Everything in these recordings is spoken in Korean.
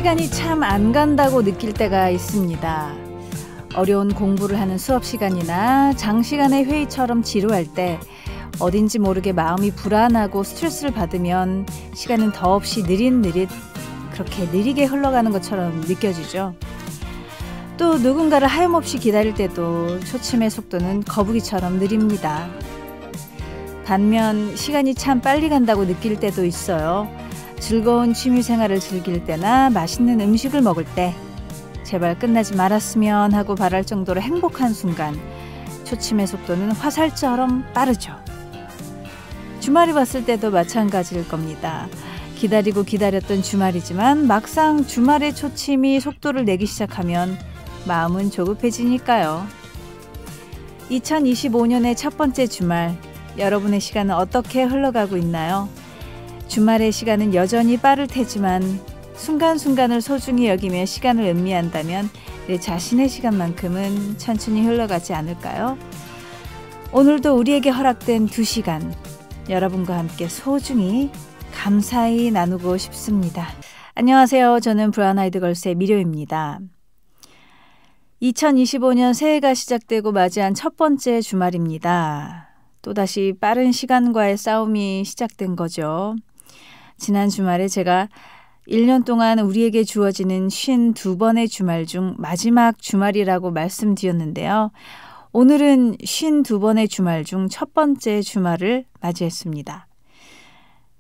시간이 참 안 간다고 느낄 때가 있습니다. 어려운 공부를 하는 수업 시간이나 장시간의 회의처럼 지루할 때 어딘지 모르게 마음이 불안하고 스트레스를 받으면 시간은 더없이 느릿느릿 그렇게 느리게 흘러가는 것처럼 느껴지죠. 또 누군가를 하염없이 기다릴 때도 초침의 속도는 거북이처럼 느립니다. 반면 시간이 참 빨리 간다고 느낄 때도 있어요. 즐거운 취미생활을 즐길 때나 맛있는 음식을 먹을 때 제발 끝나지 말았으면 하고 바랄 정도로 행복한 순간 초침의 속도는 화살처럼 빠르죠. 주말이 왔을 때도 마찬가지일 겁니다. 기다리고 기다렸던 주말이지만 막상 주말의 초침이 속도를 내기 시작하면 마음은 조급해지니까요. 2025년의 첫 번째 주말, 여러분의 시간은 어떻게 흘러가고 있나요? 주말의 시간은 여전히 빠를 테지만 순간순간을 소중히 여기며 시간을 음미한다면 내 자신의 시간만큼은 천천히 흘러가지 않을까요? 오늘도 우리에게 허락된 2시간, 여러분과 함께 소중히 감사히 나누고 싶습니다. 안녕하세요. 저는 브라운 아이드 걸스의 미료입니다. 2025년 새해가 시작되고 맞이한 첫 번째 주말입니다. 또다시 빠른 시간과의 싸움이 시작된 거죠. 지난 주말에 제가 1년 동안 우리에게 주어지는 52번의 주말 중 마지막 주말이라고 말씀드렸는데요. 오늘은 52번의 주말 중 첫 번째 주말을 맞이했습니다.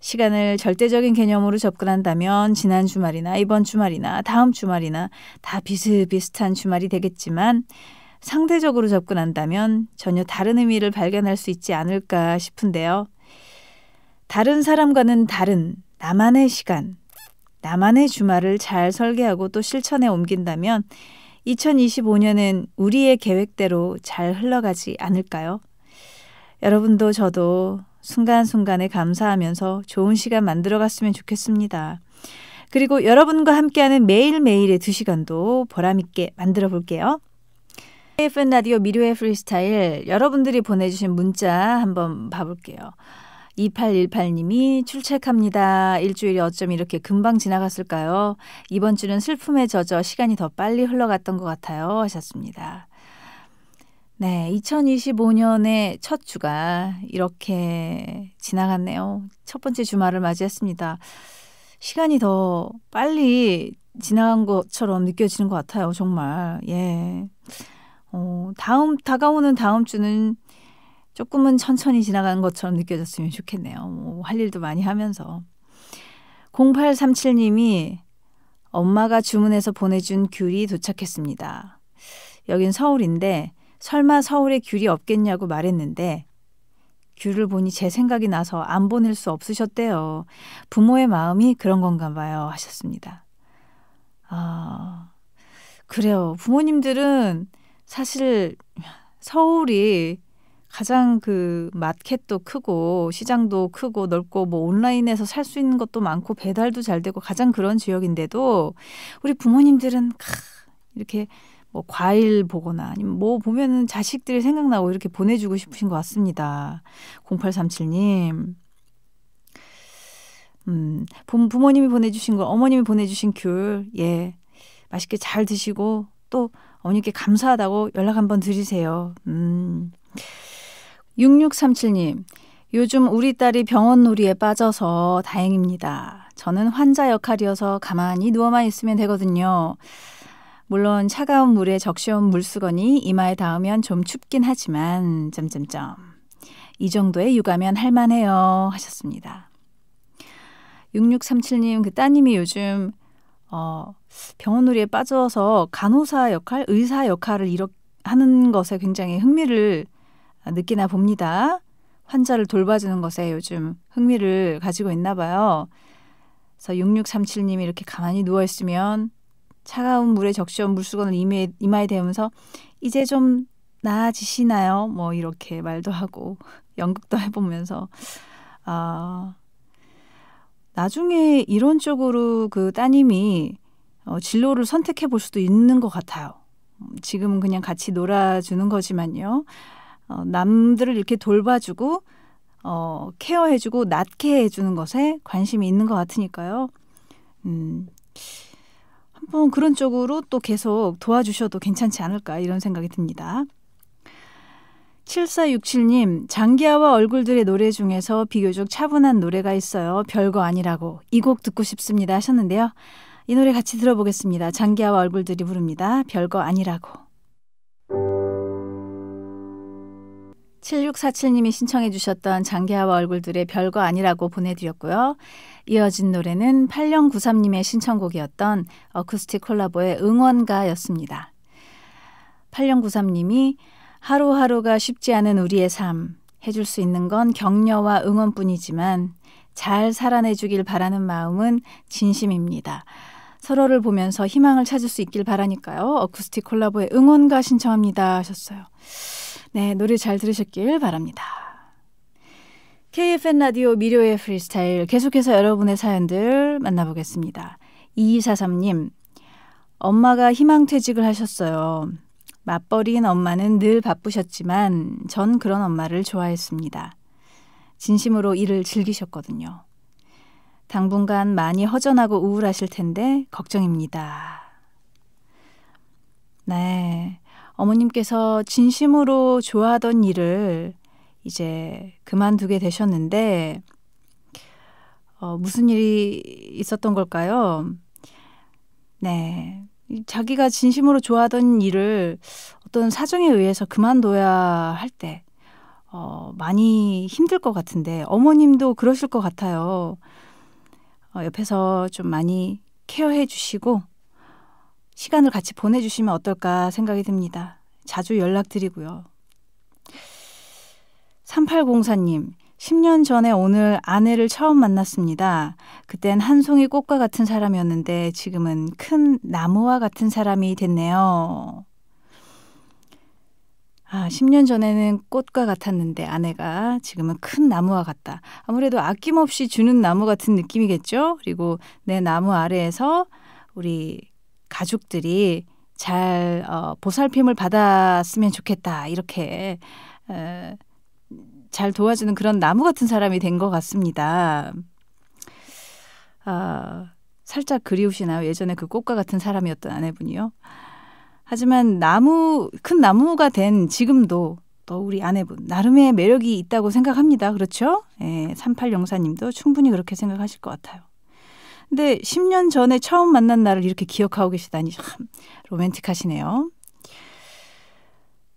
시간을 절대적인 개념으로 접근한다면 지난 주말이나 이번 주말이나 다음 주말이나 다 비슷비슷한 주말이 되겠지만 상대적으로 접근한다면 전혀 다른 의미를 발견할 수 있지 않을까 싶은데요. 다른 사람과는 다른 나만의 시간, 나만의 주말을 잘 설계하고 또 실천에 옮긴다면 2025년은 우리의 계획대로 잘 흘러가지 않을까요? 여러분도 저도 순간순간에 감사하면서 좋은 시간 만들어갔으면 좋겠습니다. 그리고 여러분과 함께하는 매일매일의 2시간도 보람있게 만들어 볼게요. FM 라디오 미료의 프리스타일, 여러분들이 보내주신 문자 한번 봐볼게요. 2818님이 출첵합니다. 일주일이 어쩜 이렇게 금방 지나갔을까요? 이번 주는 슬픔에 젖어 시간이 더 빨리 흘러갔던 것 같아요 하셨습니다. 네, 2025년의 첫 주가 이렇게 지나갔네요. 첫 번째 주말을 맞이했습니다. 시간이 더 빨리 지나간 것처럼 느껴지는 것 같아요. 정말. 예. 다가오는 다음 주는 조금은 천천히 지나가는 것처럼 느껴졌으면 좋겠네요. 할 일도 많이 하면서. 0837님이 엄마가 주문해서 보내준 귤이 도착했습니다. 여긴 서울인데 설마 서울에 귤이 없겠냐고 말했는데 귤을 보니 제 생각이 나서 안 보낼 수 없으셨대요. 부모의 마음이 그런 건가 봐요 하셨습니다. 그래요. 부모님들은 사실 서울이 가장 그 마켓도 크고 시장도 크고 넓고 뭐 온라인에서 살 수 있는 것도 많고 배달도 잘 되고 가장 그런 지역인데도 우리 부모님들은 이렇게 뭐 과일 보거나 아니면 뭐 보면은 자식들이 생각나고 이렇게 보내주고 싶으신 것 같습니다. 0837님. 부모님이 보내주신 거, 어머님이 보내주신 귤, 예, 맛있게 잘 드시고 또 어머니께 감사하다고 연락 한번 드리세요. 6637님, 요즘 우리 딸이 병원 놀이에 빠져서 다행입니다. 저는 환자 역할이어서 가만히 누워만 있으면 되거든요. 물론 차가운 물에 적셔온 물수건이 이마에 닿으면 좀 춥긴 하지만 이 정도의 육아면 할만해요 하셨습니다. 6637님, 그 따님이 요즘 병원 놀이에 빠져서 간호사 역할, 의사 역할을 하는 것에 굉장히 흥미를 느끼나 봅니다. 환자를 돌봐주는 것에 요즘 흥미를 가지고 있나 봐요. 그래서 6637님이 이렇게 가만히 누워있으면 차가운 물에 적셔온 물수건을 이마에 대면서 이제 좀 나아지시나요? 뭐 이렇게 말도 하고 연극도 해보면서 나중에 이런 쪽으로 그 따님이 진로를 선택해 볼 수도 있는 것 같아요. 지금은 그냥 같이 놀아주는 거지만요. 남들을 이렇게 돌봐주고 케어해주고 낫게 해주는 것에 관심이 있는 것 같으니까요. 한번 그런 쪽으로 또 계속 도와주셔도 괜찮지 않을까 이런 생각이 듭니다. 7467님, 장기하와 얼굴들의 노래 중에서 비교적 차분한 노래가 있어요. 별거 아니라고. 이 곡 듣고 싶습니다 하셨는데요. 이 노래 같이 들어보겠습니다. 장기하와 얼굴들이 부릅니다. 별거 아니라고. 7647님이 신청해 주셨던 장기하와 얼굴들의 별거 아니라고 보내드렸고요. 이어진 노래는 8093님의 신청곡이었던 어쿠스틱 콜라보의 응원가였습니다. 8093님이 하루하루가 쉽지 않은 우리의 삶, 해줄 수 있는 건 격려와 응원뿐이지만 잘 살아내주길 바라는 마음은 진심입니다. 서로를 보면서 희망을 찾을 수 있길 바라니까요. 어쿠스틱 콜라보의 응원가 신청합니다 하셨어요. 네, 노래 잘 들으셨길 바랍니다. KFN 라디오 미료의 프리스타일 계속해서 여러분의 사연들 만나보겠습니다. 2243님, 엄마가 희망퇴직을 하셨어요. 맞벌이인 엄마는 늘 바쁘셨지만 전 그런 엄마를 좋아했습니다. 진심으로 일을 즐기셨거든요. 당분간 많이 허전하고 우울하실 텐데 걱정입니다. 네, 어머님께서 진심으로 좋아하던 일을 이제 그만두게 되셨는데 무슨 일이 있었던 걸까요? 네, 자기가 진심으로 좋아하던 일을 어떤 사정에 의해서 그만둬야 할 때 많이 힘들 것 같은데 어머님도 그러실 것 같아요. 옆에서 좀 많이 케어해 주시고 시간을 같이 보내주시면 어떨까 생각이 듭니다. 자주 연락드리고요. 3804님, 10년 전에 오늘 아내를 처음 만났습니다. 그땐 한 송이 꽃과 같은 사람이었는데 지금은 큰 나무와 같은 사람이 됐네요. 10년 전에는 꽃과 같았는데 아내가 지금은 큰 나무와 같다. 아무래도 아낌없이 주는 나무 같은 느낌이겠죠? 그리고 내 나무 아래에서 우리 가족들이 잘 보살핌을 받았으면 좋겠다. 이렇게 잘 도와주는 그런 나무 같은 사람이 된 것 같습니다. 살짝 그리우시나요? 예전에 그 꽃과 같은 사람이었던 아내분이요. 하지만 큰 나무가 된 지금도 또 우리 아내분 나름의 매력이 있다고 생각합니다. 그렇죠? 3804님도 충분히 그렇게 생각하실 것 같아요. 근데 10년 전에 처음 만난 날을 이렇게 기억하고 계시다니 참 로맨틱하시네요.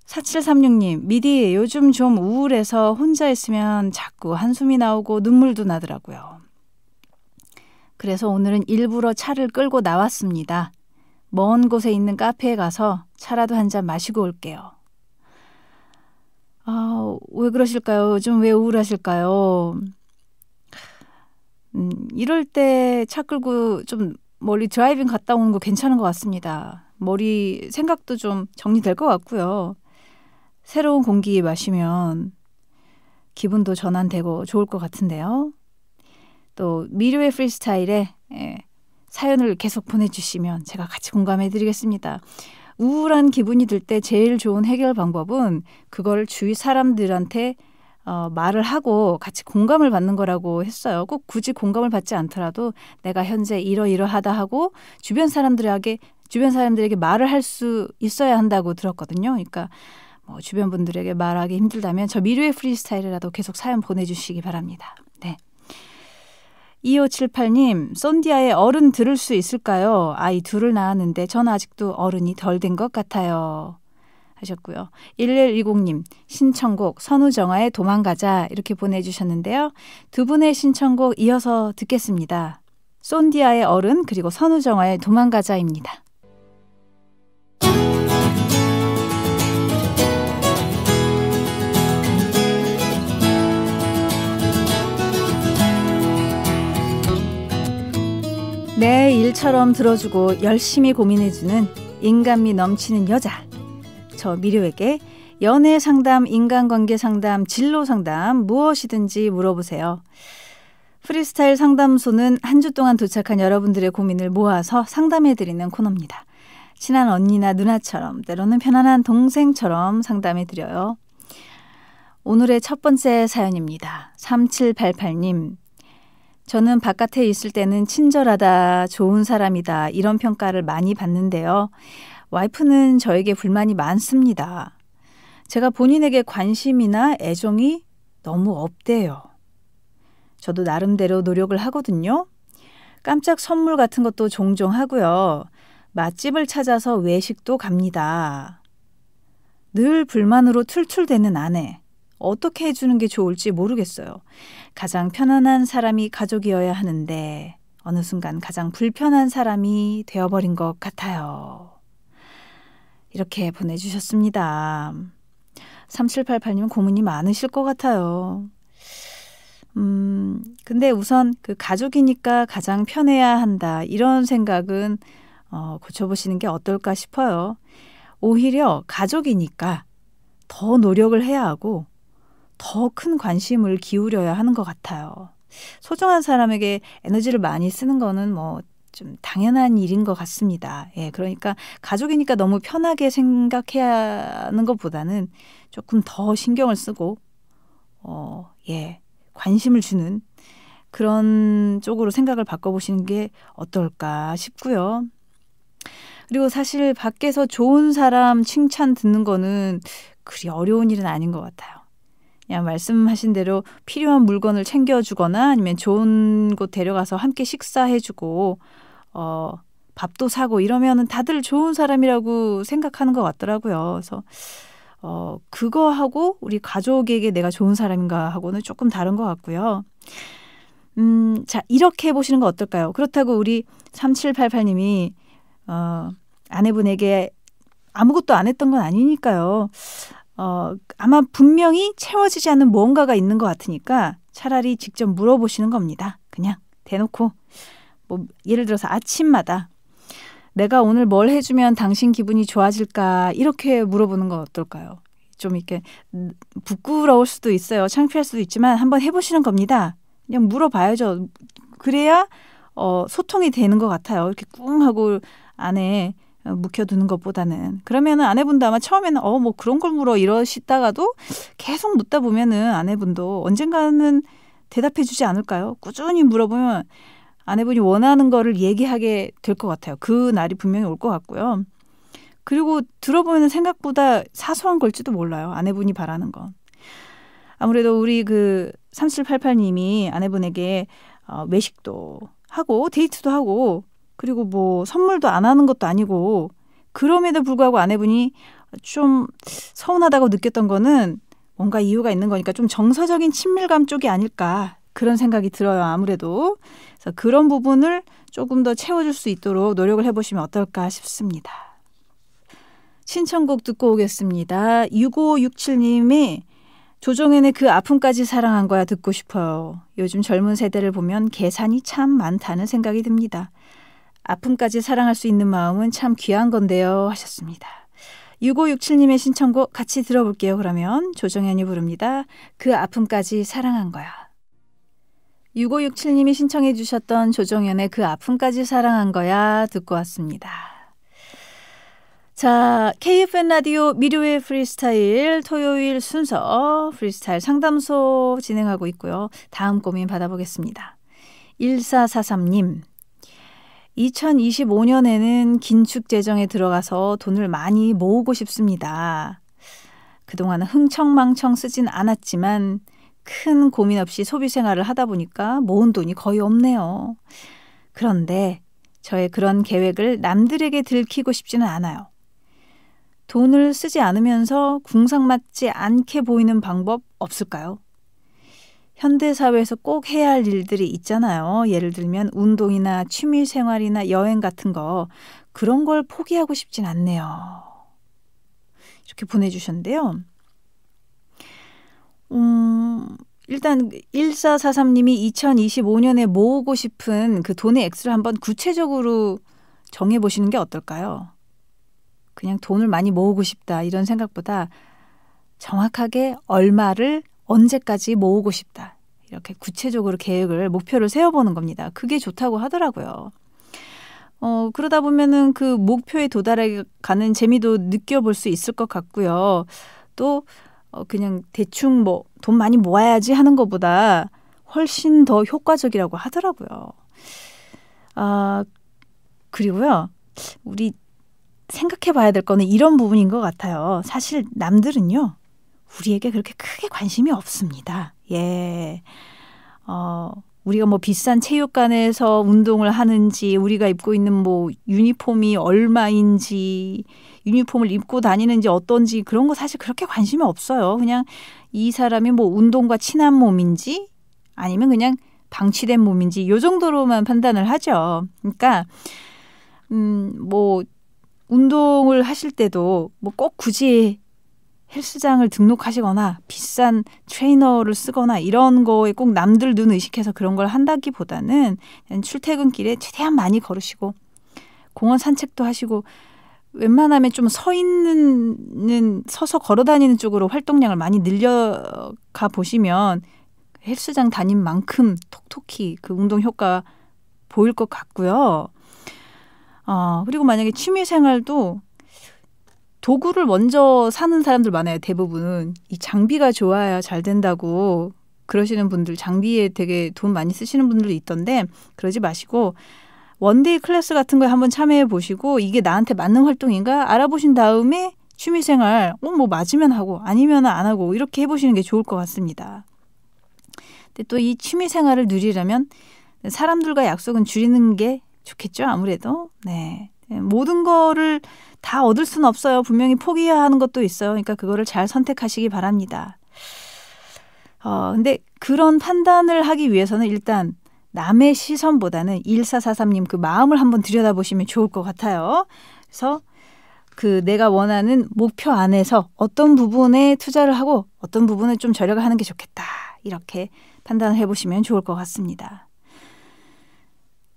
4736님, 미디 요즘 좀 우울해서 혼자 있으면 자꾸 한숨이 나오고 눈물도 나더라고요. 그래서 오늘은 일부러 차를 끌고 나왔습니다. 먼 곳에 있는 카페에 가서 차라도 한 잔 마시고 올게요. 왜 그러실까요? 요즘 왜 우울하실까요? 이럴 때 차 끌고 좀 멀리 드라이빙 갔다 오는 거 괜찮은 것 같습니다. 머리 생각도 좀 정리될 것 같고요. 새로운 공기 마시면 기분도 전환되고 좋을 것 같은데요. 또 미료의 프리스타일에 사연을 계속 보내주시면 제가 같이 공감해드리겠습니다. 우울한 기분이 들 때 제일 좋은 해결 방법은 그걸 주위 사람들한테 말을 하고 같이 공감을 받는 거라고 했어요. 꼭 굳이 공감을 받지 않더라도 내가 현재 이러이러하다 하고 주변 사람들에게 말을 할 수 있어야 한다고 들었거든요. 그러니까 주변 분들에게 말하기 힘들다면 저 미료의 프리스타일이라도 계속 사연 보내주시기 바랍니다. 네. 2578님, 쏜디아의 어른 들을 수 있을까요? 아이 둘을 낳았는데 전 아직도 어른이 덜 된 것 같아요. 하셨고요. 1120님, 신청곡 선우정아의 도망가자 이렇게 보내주셨는데요. 두 분의 신청곡 이어서 듣겠습니다. 쏜디아의 어른 그리고 선우정아의 도망가자입니다. 내 일처럼 들어주고 열심히 고민해주는 인간미 넘치는 여자. 저 미료에게 연애 상담, 인간관계 상담, 진로 상담 무엇이든지 물어보세요. 프리스타일 상담소는 한 주 동안 도착한 여러분들의 고민을 모아서 상담해드리는 코너입니다. 친한 언니나 누나처럼 때로는 편안한 동생처럼 상담해드려요. 오늘의 첫 번째 사연입니다. 3788님. 저는 바깥에 있을 때는 친절하다, 좋은 사람이다 이런 평가를 많이 받는데요. 와이프는 저에게 불만이 많습니다. 제가 본인에게 관심이나 애정이 너무 없대요. 저도 나름대로 노력을 하거든요. 깜짝 선물 같은 것도 종종 하고요. 맛집을 찾아서 외식도 갑니다. 늘 불만으로 툴툴대는 아내. 어떻게 해주는 게 좋을지 모르겠어요. 가장 편안한 사람이 가족이어야 하는데 어느 순간 가장 불편한 사람이 되어버린 것 같아요. 이렇게 보내주셨습니다. 3788님 고민이 많으실 것 같아요. 근데 우선 그 가족이니까 가장 편해야 한다. 이런 생각은 고쳐보시는 게 어떨까 싶어요. 오히려 가족이니까 더 노력을 해야 하고 더 큰 관심을 기울여야 하는 것 같아요. 소중한 사람에게 에너지를 많이 쓰는 거는 뭐 좀 당연한 일인 것 같습니다. 예, 그러니까 가족이니까 너무 편하게 생각해야 하는 것보다는 조금 더 신경을 쓰고 관심을 주는 그런 쪽으로 생각을 바꿔보시는 게 어떨까 싶고요. 그리고 사실 밖에서 좋은 사람 칭찬 듣는 거는 그리 어려운 일은 아닌 것 같아요. 그냥 말씀하신 대로 필요한 물건을 챙겨주거나 아니면 좋은 곳 데려가서 함께 식사해주고 밥도 사고 이러면은 다들 좋은 사람이라고 생각하는 것 같더라고요. 그래서 그거하고 우리 가족에게 내가 좋은 사람인가 하고는 조금 다른 것 같고요. 자, 이렇게 해보시는 거 어떨까요? 그렇다고 우리 3788님이 아내분에게 아무것도 안 했던 건 아니니까요. 아마 분명히 채워지지 않는 무언가가 있는 것 같으니까 차라리 직접 물어보시는 겁니다. 그냥 대놓고 뭐 예를 들어서 아침마다 내가 오늘 뭘 해주면 당신 기분이 좋아질까 이렇게 물어보는 건 어떨까요? 좀 이렇게 부끄러울 수도 있어요. 창피할 수도 있지만 한번 해보시는 겁니다. 그냥 물어봐야죠. 그래야 소통이 되는 것 같아요. 이렇게 꿍 하고 안에 묵혀두는 것보다는. 그러면은 아내분도 아마 처음에는 뭐 그런 걸 물어 이러시다가도 계속 묻다 보면은 아내분도 언젠가는 대답해주지 않을까요? 꾸준히 물어보면 아내분이 원하는 거를 얘기하게 될 것 같아요. 그 날이 분명히 올 것 같고요. 그리고 들어보면 생각보다 사소한 걸지도 몰라요. 아내분이 바라는 건. 아무래도 우리 그 3788님이 아내분에게 외식도 하고 데이트도 하고 그리고 뭐 선물도 안 하는 것도 아니고 그럼에도 불구하고 아내분이 좀 서운하다고 느꼈던 거는 뭔가 이유가 있는 거니까 좀 정서적인 친밀감 쪽이 아닐까 그런 생각이 들어요. 아무래도. 그래서 그런 부분을 조금 더 채워줄 수 있도록 노력을 해보시면 어떨까 싶습니다. 신청곡 듣고 오겠습니다. 6567님이 조정현의 그 아픔까지 사랑한 거야 듣고 싶어요. 요즘 젊은 세대를 보면 계산이 참 많다는 생각이 듭니다. 아픔까지 사랑할 수 있는 마음은 참 귀한 건데요 하셨습니다. 6567님의 신청곡 같이 들어볼게요. 그러면 조정현이 부릅니다. 그 아픔까지 사랑한 거야. 6567님이 신청해 주셨던 조정현의 그 아픔까지 사랑한 거야 듣고 왔습니다. 자, KFN 라디오 미료의 프리스타일 토요일 순서 프리스타일 상담소 진행하고 있고요. 다음 고민 받아보겠습니다. 1443님 2025년에는 긴축 재정에 들어가서 돈을 많이 모으고 싶습니다. 그동안은 흥청망청 쓰진 않았지만 큰 고민 없이 소비 생활을 하다 보니까 모은 돈이 거의 없네요. 그런데 저의 그런 계획을 남들에게 들키고 싶지는 않아요. 돈을 쓰지 않으면서 궁상맞지 않게 보이는 방법 없을까요? 현대사회에서 꼭 해야 할 일들이 있잖아요. 예를 들면 운동이나 취미생활이나 여행 같은 거 그런 걸 포기하고 싶진 않네요. 이렇게 보내주셨는데요. 일단 1443님이 2025년에 모으고 싶은 그 돈의 액수를 한번 구체적으로 정해보시는 게 어떨까요? 그냥 돈을 많이 모으고 싶다 이런 생각보다 정확하게 얼마를 언제까지 모으고 싶다. 이렇게 구체적으로 계획을, 목표를 세워보는 겁니다. 그게 좋다고 하더라고요. 그러다 보면은 그 목표에 도달해가는 재미도 느껴볼 수 있을 것 같고요. 또 그냥 대충 뭐 돈 많이 모아야지 하는 것보다 훨씬 더 효과적이라고 하더라고요. 그리고요. 우리 생각해 봐야 될 거는 이런 부분인 것 같아요. 사실 남들은요. 우리에게 그렇게 크게 관심이 없습니다. 예. 우리가 뭐 비싼 체육관에서 운동을 하는지, 우리가 입고 있는 뭐 유니폼이 얼마인지, 유니폼을 입고 다니는지 어떤지 그런 거 사실 그렇게 관심이 없어요. 그냥 이 사람이 뭐 운동과 친한 몸인지 아니면 그냥 방치된 몸인지 요 정도로만 판단을 하죠. 그러니까 뭐 운동을 하실 때도 뭐 꼭 굳이 헬스장을 등록하시거나 비싼 트레이너를 쓰거나 이런 거에 꼭 남들 눈 의식해서 그런 걸 한다기보다는 그냥 출퇴근길에 최대한 많이 걸으시고 공원 산책도 하시고 웬만하면 좀 서서 걸어 다니는 쪽으로 활동량을 많이 늘려가 보시면 헬스장 다닌 만큼 톡톡히 그 운동 효과 보일 것 같고요. 그리고 만약에 취미 생활도 도구를 먼저 사는 사람들 많아요. 대부분은. 이 장비가 좋아야 잘 된다고 그러시는 분들, 장비에 되게 돈 많이 쓰시는 분들도 있던데 그러지 마시고 원데이 클래스 같은 거에 한번 참여해 보시고 이게 나한테 맞는 활동인가 알아보신 다음에 취미생활 뭐 맞으면 하고 아니면 안 하고 이렇게 해보시는 게 좋을 것 같습니다. 근데 또 이 취미생활을 누리려면 사람들과 약속은 줄이는 게 좋겠죠. 아무래도. 네. 모든 거를 다 얻을 수는 없어요. 분명히 포기해야 하는 것도 있어요. 그러니까 그거를 잘 선택하시기 바랍니다. 근데 그런 판단을 하기 위해서는 일단 남의 시선보다는 1443님 그 마음을 한번 들여다보시면 좋을 것 같아요. 그래서 그 내가 원하는 목표 안에서 어떤 부분에 투자를 하고 어떤 부분에 좀 절약을 하는 게 좋겠다. 이렇게 판단을 해보시면 좋을 것 같습니다.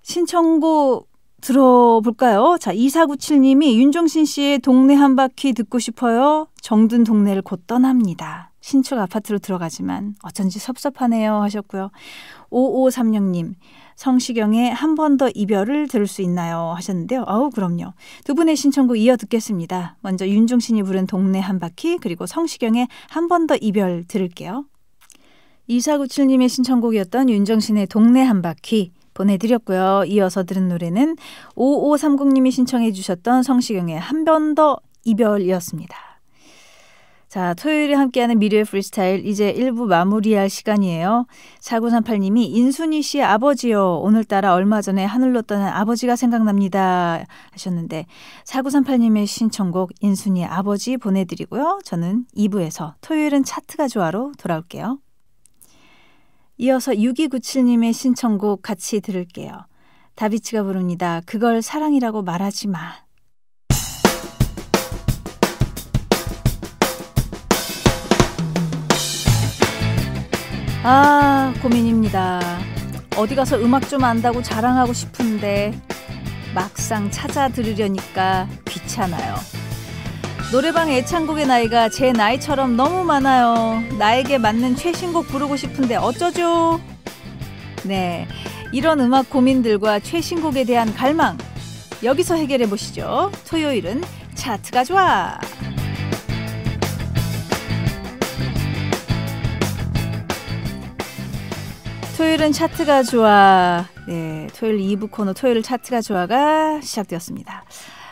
신청곡 들어볼까요? 자, 2497님이 윤종신 씨의 동네 한 바퀴 듣고 싶어요. 정든 동네를 곧 떠납니다. 신축 아파트로 들어가지만 어쩐지 섭섭하네요 하셨고요. 5536님 성시경의 한 번 더 이별을 들을 수 있나요 하셨는데요. 그럼요. 두 분의 신청곡 이어 듣겠습니다. 먼저 윤종신이 부른 동네 한 바퀴 그리고 성시경의 한 번 더 이별 들을게요. 2497님의 신청곡이었던 윤종신의 동네 한 바퀴 보내드렸고요. 이어서 들은 노래는 5530님이 신청해 주셨던 성시경의 한 번 더 이별이었습니다. 자, 토요일에 함께하는 미래의 프리스타일 이제 1부 마무리할 시간이에요. 4938님이 인순이 씨의 아버지요. 오늘따라 얼마 전에 하늘로 떠난 아버지가 생각납니다 하셨는데 4938님의 신청곡 인순이의 아버지 보내드리고요. 저는 2부에서 토요일은 차트가 좋아로 돌아올게요. 이어서 6297님의 신청곡 같이 들을게요. 다비치가 부릅니다. 그걸 사랑이라고 말하지 마. 고민입니다. 어디 가서 음악 좀 안다고 자랑하고 싶은데 막상 찾아 들으려니까 귀찮아요. 노래방 애창곡의 나이가 제 나이처럼 너무 많아요. 나에게 맞는 최신곡 부르고 싶은데 어쩌죠? 네, 이런 음악 고민들과 최신곡에 대한 갈망 여기서 해결해 보시죠. 토요일은 차트가 좋아. 토요일은 차트가 좋아. 네, 토요일 2부 코너 토요일 차트가 좋아가 시작되었습니다.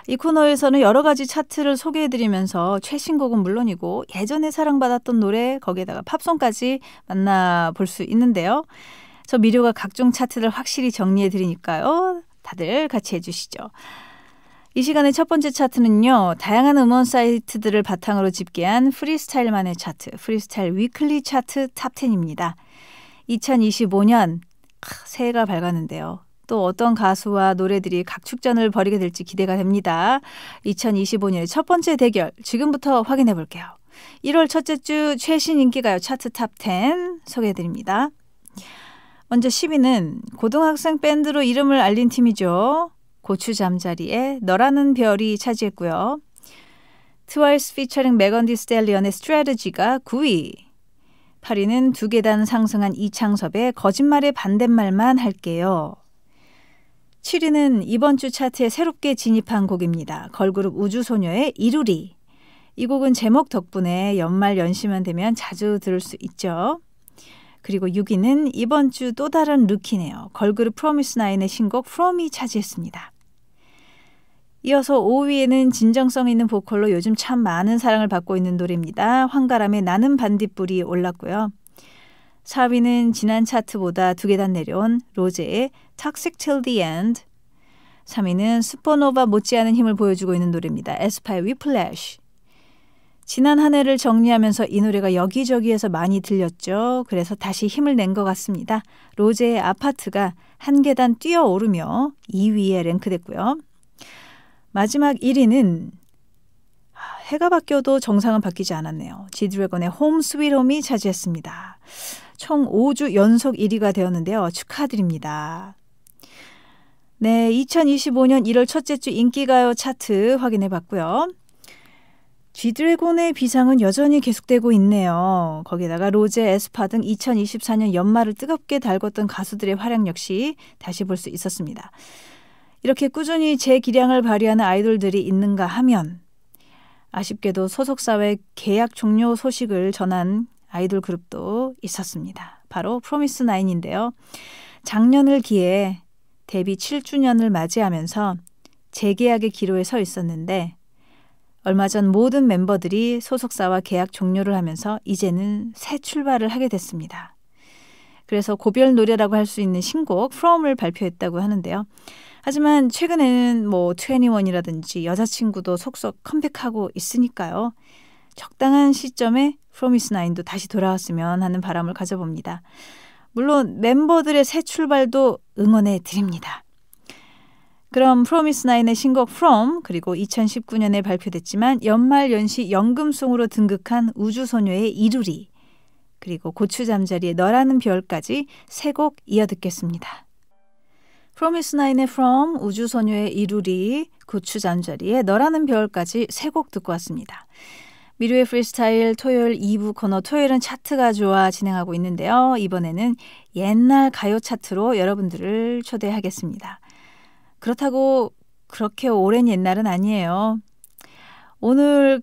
이 코너에서는 여러 가지 차트를 소개해드리면서 최신곡은 물론이고 예전에 사랑받았던 노래 거기에다가 팝송까지 만나볼 수 있는데요. 저 미료가 각종 차트를 확실히 정리해드리니까요. 다들 같이 해주시죠. 이 시간의 첫 번째 차트는요. 다양한 음원 사이트들을 바탕으로 집계한 프리스타일만의 차트, 프리스타일 위클리 차트 탑10입니다. 2025년 새해가 밝았는데요. 또 어떤 가수와 노래들이 각축전을 벌이게 될지 기대가 됩니다. 2025년의 첫 번째 대결 지금부터 확인해 볼게요. 1월 첫째 주 최신 인기가요 차트 탑10 소개해드립니다. 먼저 10위는 고등학생 밴드로 이름을 알린 팀이죠. 고추 잠자리의 너라는 별이 차지했고요. 트와이스 피처링 메건 디 스텔리언의 스트래티지가 9위. 8위는 두 계단 상승한 이창섭의 거짓말의 반대말만 할게요. 7위는 이번 주 차트에 새롭게 진입한 곡입니다. 걸그룹 우주소녀의 이루리. 이 곡은 제목 덕분에 연말 연시만 되면 자주 들을 수 있죠. 그리고 6위는 이번 주 또 다른 루키네요. 걸그룹 프로미스나인의 신곡 From이 차지했습니다. 이어서 5위에는 진정성 있는 보컬로 요즘 참 많은 사랑을 받고 있는 노래입니다. 황가람의 나는 반딧불이 올랐고요. 4위는 지난 차트보다 2계단 내려온 로제의 Toxic Till the End. 3위는 슈퍼노바 못지않은 힘을 보여주고 있는 노래입니다. 에스파의 Whiplash. 지난 한 해를 정리하면서 이 노래가 여기저기에서 많이 들렸죠. 그래서 다시 힘을 낸 것 같습니다. 로제의 아파트가 한 계단 뛰어오르며 2위에 랭크됐고요. 마지막 1위는 해가 바뀌어도 정상은 바뀌지 않았네요. 지드래곤의 홈 스윗 홈이 차지했습니다. 총 5주 연속 1위가 되었는데요. 축하드립니다. 네, 2025년 1월 첫째 주 인기가요 차트 확인해 봤고요. G드래곤의 비상은 여전히 계속되고 있네요. 거기다가 로제, 에스파 등 2024년 연말을 뜨겁게 달궜던 가수들의 활약 역시 다시 볼 수 있었습니다. 이렇게 꾸준히 제 기량을 발휘하는 아이돌들이 있는가 하면 아쉽게도 소속사의 계약 종료 소식을 전한 아이돌 그룹도 있었습니다. 바로 프로미스나인인데요. 작년을 기해 데뷔 7주년을 맞이하면서 재계약의 기로에 서 있었는데 얼마 전 모든 멤버들이 소속사와 계약 종료를 하면서 이제는 새 출발을 하게 됐습니다. 그래서 고별 노래라고 할 수 있는 신곡 From을 발표했다고 하는데요. 하지만 최근에는 21이라든지 여자친구도 속속 컴백하고 있으니까요. 적당한 시점에 프로미스나인도 다시 돌아왔으면 하는 바람을 가져봅니다. 물론 멤버들의 새 출발도 응원해 드립니다. 그럼 프로미스나인의 신곡 From 그리고 2019년에 발표됐지만 연말 연시 연금송으로 등극한 우주소녀의 이루리 그리고 고추잠자리의 너라는 별까지 세 곡 이어 듣겠습니다. 프로미스나인의 From, 우주소녀의 이루리, 고추잠자리의 너라는 별까지 세 곡 듣고 왔습니다. 미르의 프리스타일 토요일 2부 코너 토요일은 차트가 좋아 진행하고 있는데요. 이번에는 옛날 가요 차트로 여러분들을 초대하겠습니다. 그렇다고 그렇게 오랜 옛날은 아니에요. 오늘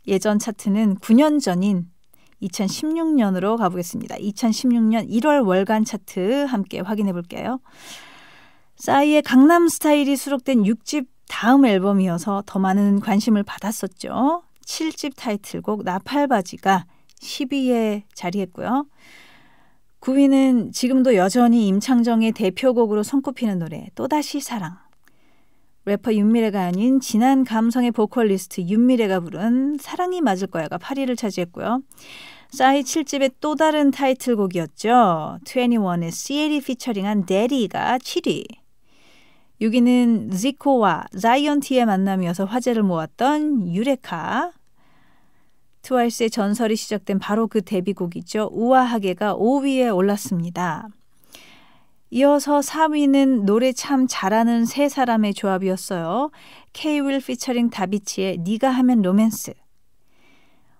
예전 차트는 9년 전인 2016년으로 가보겠습니다. 2016년 1월 월간 차트 함께 확인해 볼게요. 싸이의 강남스타일이 수록된 6집 다음 앨범이어서 더 많은 관심을 받았었죠. 7집 타이틀곡 나팔바지가 10위에 자리했고요. 9위는 지금도 여전히 임창정의 대표곡으로 손꼽히는 노래 또다시 사랑. 래퍼 윤미래가 아닌 진한 감성의 보컬리스트 윤미래가 부른 사랑이 맞을 거야가 8위를 차지했고요. 싸이 7집의 또 다른 타이틀곡이었죠. 21의 시엘이 피처링한 데디가 7위. 6위는 지코와 자이언티의 만남이어서 화제를 모았던 유레카. 트와이스의 전설이 시작된 바로 그 데뷔곡이죠. 우아하게가 5위에 올랐습니다. 이어서 4위는 노래 참 잘하는 세 사람의 조합이었어요. K-윌 피처링 다비치의 네가 하면 로맨스.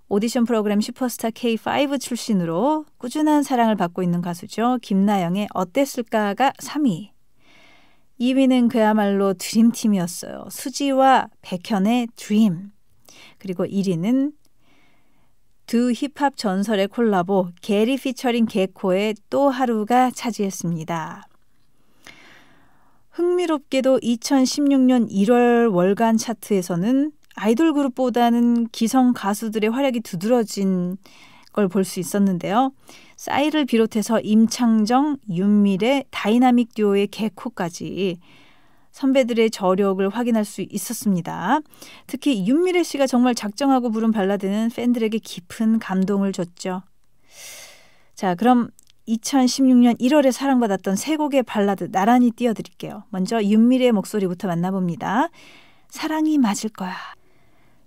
오디션 프로그램 슈퍼스타 K5 출신으로 꾸준한 사랑을 받고 있는 가수죠. 김나영의 어땠을까가 3위. 2위는 그야말로 드림팀이었어요. 수지와 백현의 드림. 그리고 1위는 두 힙합 전설의 콜라보 게리 피처링 개코의 또 하루가 차지했습니다. 흥미롭게도 2016년 1월 월간 차트에서는 아이돌 그룹보다는 기성 가수들의 활약이 두드러진 걸 볼 수 있었는데요. 싸이를 비롯해서 임창정, 윤미래, 다이나믹 듀오의 개코까지 선배들의 저력을 확인할 수 있었습니다. 특히 윤미래 씨가 정말 작정하고 부른 발라드는 팬들에게 깊은 감동을 줬죠. 자, 그럼 2016년 1월에 사랑받았던 세 곡의 발라드 나란히 띄워드릴게요. 먼저 윤미래의 목소리부터 만나봅니다. 사랑이 맞을 거야.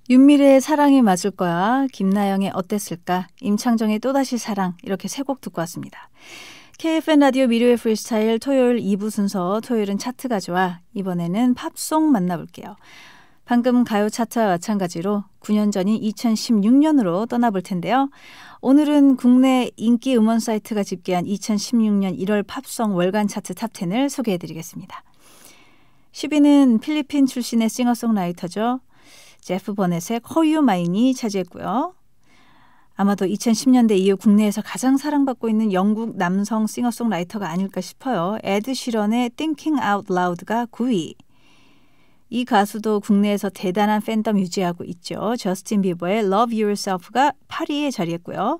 윤미래의 사랑이 맞을 거야. 김나영의 어땠을까. 임창정의 또다시 사랑. 이렇게 세 곡 듣고 왔습니다. KFN 라디오 미르의 프리스타일 토요일 2부 순서 토요일은 차트가 좋아. 이번에는 팝송 만나볼게요. 방금 가요 차트와 마찬가지로 9년 전인 2016년으로 떠나볼 텐데요. 오늘은 국내 인기 음원 사이트가 집계한 2016년 1월 팝송 월간 차트 탑10을 소개해드리겠습니다. 10위는 필리핀 출신의 싱어송라이터죠. 제프 버넷의 Call You Mine이 차지했고요. 아마도 2010년대 이후 국내에서 가장 사랑받고 있는 영국 남성 싱어송라이터가 아닐까 싶어요. 에드 시런의 Thinking Out Loud가 9위. 이 가수도 국내에서 대단한 팬덤 유지하고 있죠. 저스틴 비버의 Love Yourself가 8위에 자리했고요.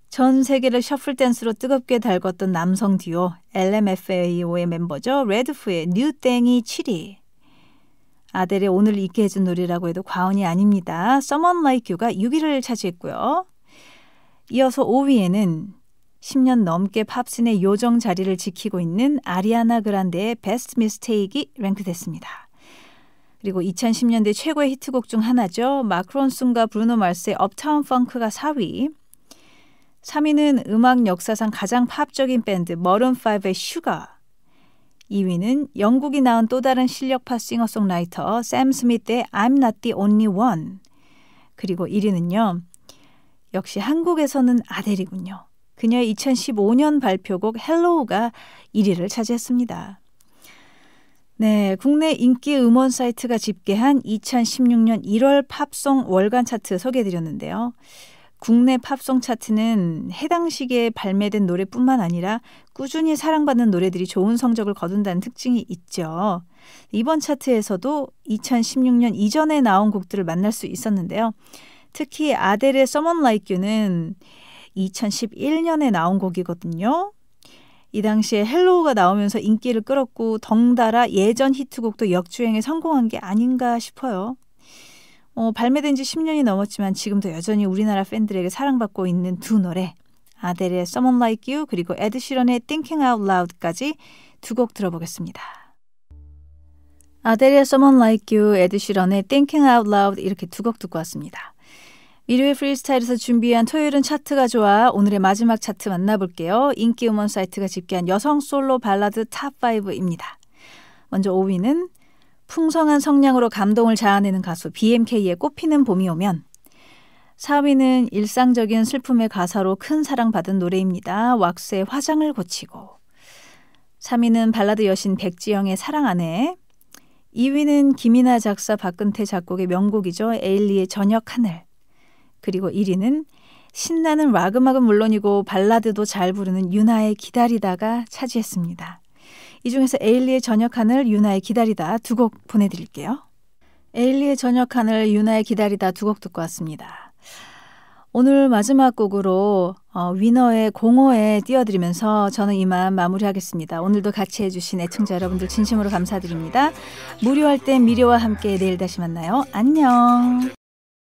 전 세계를 셔플 댄스로 뜨겁게 달궜던 남성 듀오 LMFAO의 멤버죠. 레드프의 New Thing이 7위. 아델의 오늘 잊게 해준 노래라고 해도 과언이 아닙니다. Someone Like You가 6위를 차지했고요. 이어서 5위에는 10년 넘게 팝씬의 요정 자리를 지키고 있는 아리아나 그란데의 Best Mistake이 랭크됐습니다. 그리고 2010년대 최고의 히트곡 중 하나죠. 마크 론슨과 브루노 마스의 Uptown Funk가 4위. 3위는 음악 역사상 가장 팝적인 밴드 머른5의 Sugar. 2위는 영국이 낳은 또 다른 실력파 싱어송라이터 샘 스미스의 I'm Not The Only One. 그리고 1위는요. 역시 한국에서는 아델이군요. 그녀의 2015년 발표곡 헬로우가 1위를 차지했습니다. 네, 국내 인기 음원 사이트가 집계한 2016년 1월 팝송 월간 차트 소개해드렸는데요. 국내 팝송 차트는 해당 시기에 발매된 노래뿐만 아니라 꾸준히 사랑받는 노래들이 좋은 성적을 거둔다는 특징이 있죠. 이번 차트에서도 2016년 이전에 나온 곡들을 만날 수 있었는데요. 특히 아델의 Someone Like You는 2011년에 나온 곡이거든요. 이 당시에 헬로우가 나오면서 인기를 끌었고 덩달아 예전 히트곡도 역주행에 성공한 게 아닌가 싶어요. 발매된 지 10년이 넘었지만 지금도 여전히 우리나라 팬들에게 사랑받고 있는 두 노래 아델의 Someone Like You 그리고 에드 시런의 Thinking Out Loud까지 두 곡 들어보겠습니다. 아델의 Someone Like You, 에드 시런의 Thinking Out Loud 이렇게 두 곡 듣고 왔습니다. 일요일 프리스타일에서 준비한 토요일은 차트가 좋아 오늘의 마지막 차트 만나볼게요. 인기 음원 사이트가 집계한 여성 솔로 발라드 탑5입니다. 먼저 5위는 풍성한 성량으로 감동을 자아내는 가수 BMK의 꽃피는 봄이 오면. 4위는 일상적인 슬픔의 가사로 큰 사랑받은 노래입니다. 왁스의 화장을 고치고. 3위는 발라드 여신 백지영의 사랑 아내. 2위는 김이나 작사 박근태 작곡의 명곡이죠. 에일리의 저녁 하늘. 그리고 1위는 신나는 락 음악은 물론이고 발라드도 잘 부르는 유나의 기다리다가 차지했습니다. 이 중에서 에일리의 저녁 하늘, 유나의 기다리다 두 곡 보내드릴게요. 에일리의 저녁 하늘, 유나의 기다리다 두 곡 듣고 왔습니다. 오늘 마지막 곡으로 위너의 공허에 띄워드리면서 저는 이만 마무리하겠습니다. 오늘도 같이 해주신 애청자 여러분들 진심으로 감사드립니다. 무료할 땐 미료와 함께 내일 다시 만나요. 안녕.